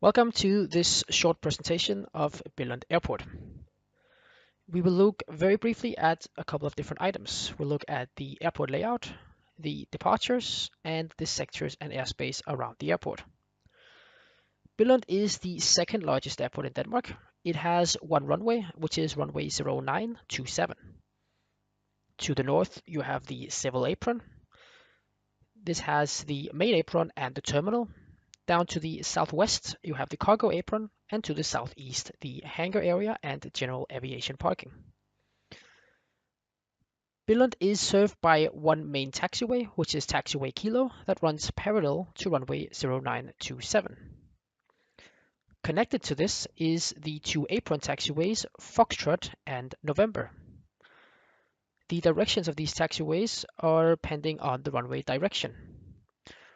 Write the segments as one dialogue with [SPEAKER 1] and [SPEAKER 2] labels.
[SPEAKER 1] Welcome to this short presentation of Billund Airport. We will look very briefly at a couple of different items. We'll look at the airport layout, the departures, and the sectors and airspace around the airport. Billund is the second largest airport in Denmark. It has one runway, which is runway 0927. To the north, you have the civil apron. This has the main apron and the terminal. Down to the southwest, you have the cargo apron, and to the southeast, the hangar area and general aviation parking. Billund is served by one main taxiway, which is taxiway Kilo, that runs parallel to runway 0927. Connected to this is the two apron taxiways, Foxtrot and November. The directions of these taxiways are depending on the runway direction.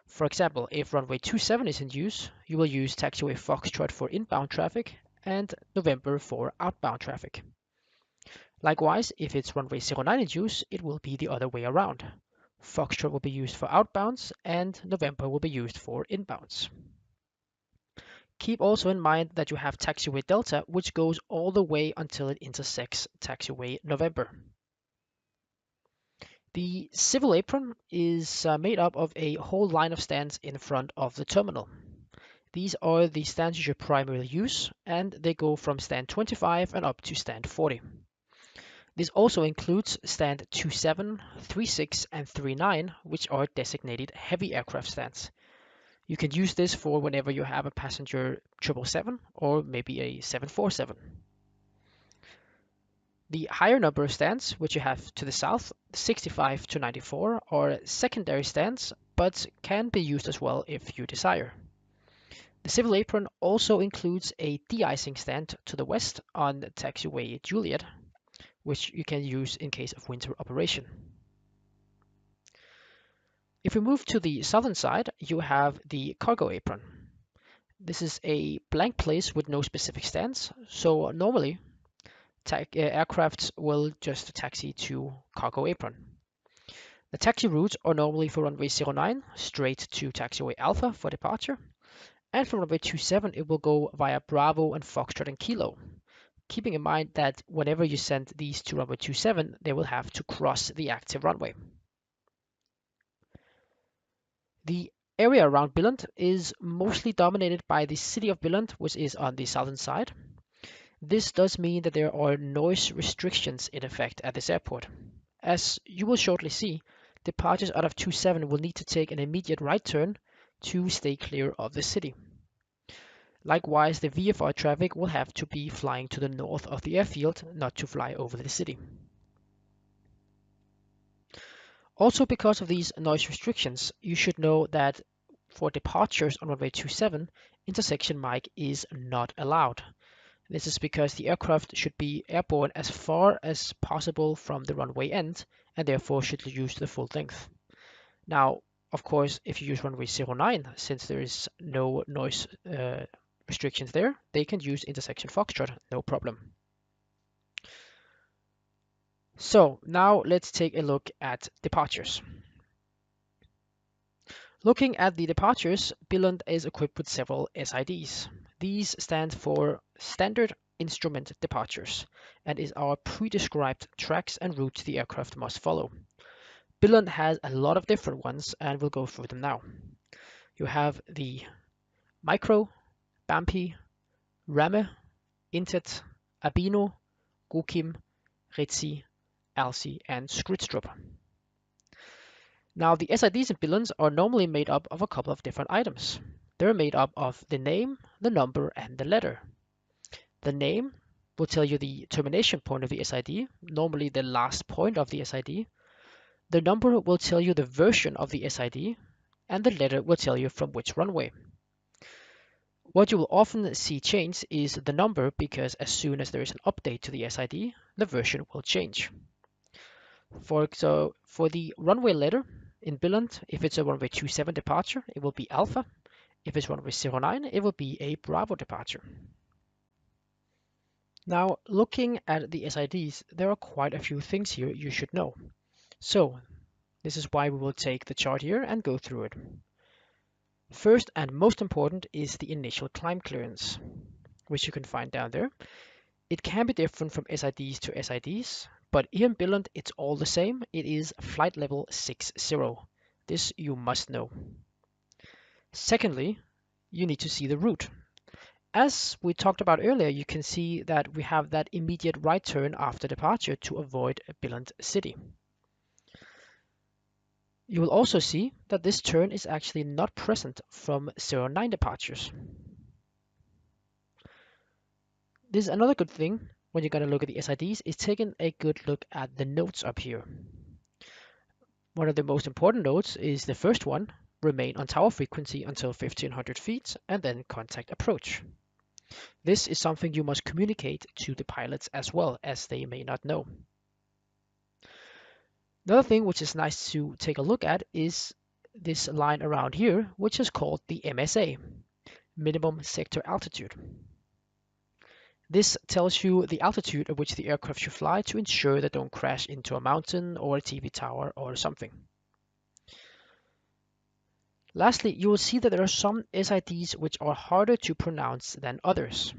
[SPEAKER 1] For example, if runway 27 is in use, you will use taxiway Foxtrot for inbound traffic and November for outbound traffic. Likewise, if it's runway 09 in use, it will be the other way around. Foxtrot will be used for outbounds and November will be used for inbounds. Keep also in mind that you have taxiway Delta, which goes all the way until it intersects taxiway November. The civil apron is made up of a whole line of stands in front of the terminal. These are the stands you should primarily use, and they go from stand 25 and up to stand 40. This also includes stand 27, 36, and 39, which are designated heavy aircraft stands. You can use this for whenever you have a passenger 777 or maybe a 747. The higher number of stands, which you have to the south, 65 to 94, are secondary stands, but can be used as well if you desire. The civil apron also includes a de-icing stand to the west on taxiway Juliet, which you can use in case of winter operation. If we move to the southern side, you have the cargo apron. This is a blank place with no specific stands, so normally aircrafts will just taxi to cargo apron. The taxi routes are normally for runway 09 straight to taxiway Alpha for departure, and for runway 27 it will go via Bravo and Foxtrot and Kilo. Keeping in mind that whenever you send these to runway 27, they will have to cross the active runway. The area around Billund is mostly dominated by the city of Billund, which is on the southern side. This does mean that there are noise restrictions in effect at this airport. As you will shortly see, departures out of 27 will need to take an immediate right turn to stay clear of the city. Likewise, the VFR traffic will have to be flying to the north of the airfield, not to fly over the city. Also, because of these noise restrictions, you should know that for departures on runway 27, intersection mic is not allowed. This is because the aircraft should be airborne as far as possible from the runway end and therefore should use the full length. Now, of course, if you use runway 09, since there is no noise restrictions there, they can use intersection Foxtrot, no problem. So now let's take a look at departures. Looking at the departures, Billund is equipped with several SIDs. These stand for Standard Instrument Departures and is our pre-described tracks and routes the aircraft must follow. Billund has a lot of different ones and we'll go through them now. You have the Micro, Bampi, Ramme, Intet, Abino, Gokim, Ritzi, Alsi, and Skritstrup. Now, the SIDs in Billund are normally made up of a couple of different items. They're made up of the name, the number, and the letter. The name will tell you the termination point of the SID, normally the last point of the SID. The number will tell you the version of the SID, and the letter will tell you from which runway. What you will often see change is the number because as soon as there is an update to the SID, the version will change. For the runway letter in Billund, if it's a runway 27 departure, it will be Alpha. If it's runway 09, it will be a Bravo departure. Now, looking at the SIDs, there are quite a few things here you should know. So, this is why we will take the chart here and go through it. First and most important is the initial climb clearance, which you can find down there. It can be different from SIDs to SIDs, but here in Billund it's all the same. It is flight level 60. This you must know. Secondly, you need to see the route. As we talked about earlier, you can see that we have that immediate right turn after departure to avoid Billund City. You will also see that this turn is actually not present from 09 departures. This is another good thing when you're going to look at the SIDs is taking a good look at the notes up here. One of the most important notes is the first one, remain on tower frequency until 1500 feet and then contact approach. This is something you must communicate to the pilots as well, as they may not know. Another thing which is nice to take a look at is this line around here, which is called the MSA, minimum sector altitude. This tells you the altitude at which the aircraft should fly to ensure they don't crash into a mountain or a TV tower or something. Lastly, you will see that there are some SIDs which are harder to pronounce than others.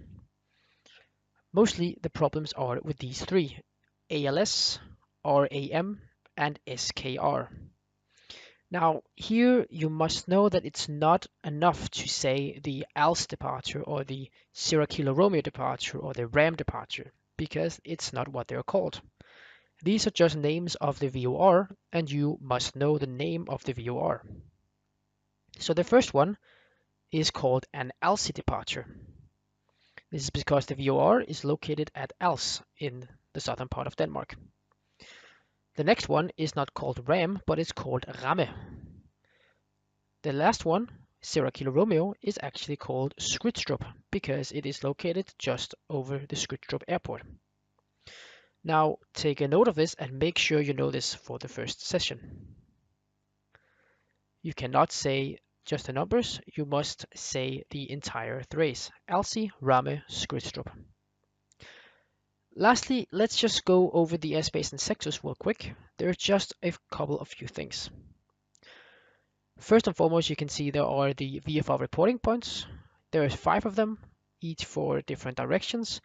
[SPEAKER 1] Mostly the problems are with these three, ALS, RAM, and SKR. Now here you must know that it's not enough to say the ALS departure or the Sierra Kilo Romeo departure or the RAM departure, because it's not what they're called. These are just names of the VOR, and you must know the name of the VOR. So the first one is called an ALSI departure. This is because the VOR is located at Als in the southern part of Denmark. The next one is not called RAM, but it's called Ramme. The last one, Sierra Kilo Romeo, is actually called Skrydstrup because it is located just over the Skrydstrup airport. Now take a note of this and make sure you know this for the first session. You cannot say just the numbers, you must say the entire thrace, ALSI, Ramme, Skrydstrup. Lastly, let's just go over the airspace and sectors real quick. There are just a couple of few things. First and foremost, you can see there are the VFR reporting points. There are 5 of them, each for different directions.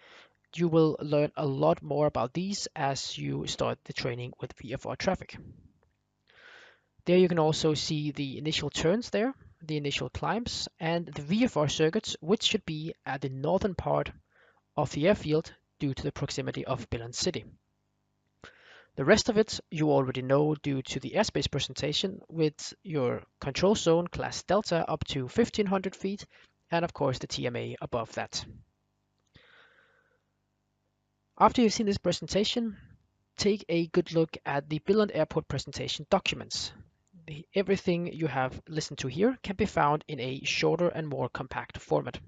[SPEAKER 1] You will learn a lot more about these as you start the training with VFR traffic. There you can also see the initial turns there, the initial climbs, and the VFR circuits, which should be at the northern part of the airfield due to the proximity of Billund City. The rest of it you already know due to the airspace presentation with your control zone class Delta up to 1500 feet and of course the TMA above that. After you've seen this presentation, take a good look at the Billund Airport presentation documents. Everything you have listened to here can be found in a shorter and more compact format.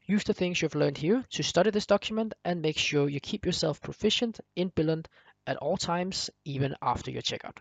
[SPEAKER 1] Use the things you've learned here to study this document and make sure you keep yourself proficient in Billund at all times, even after your checkout.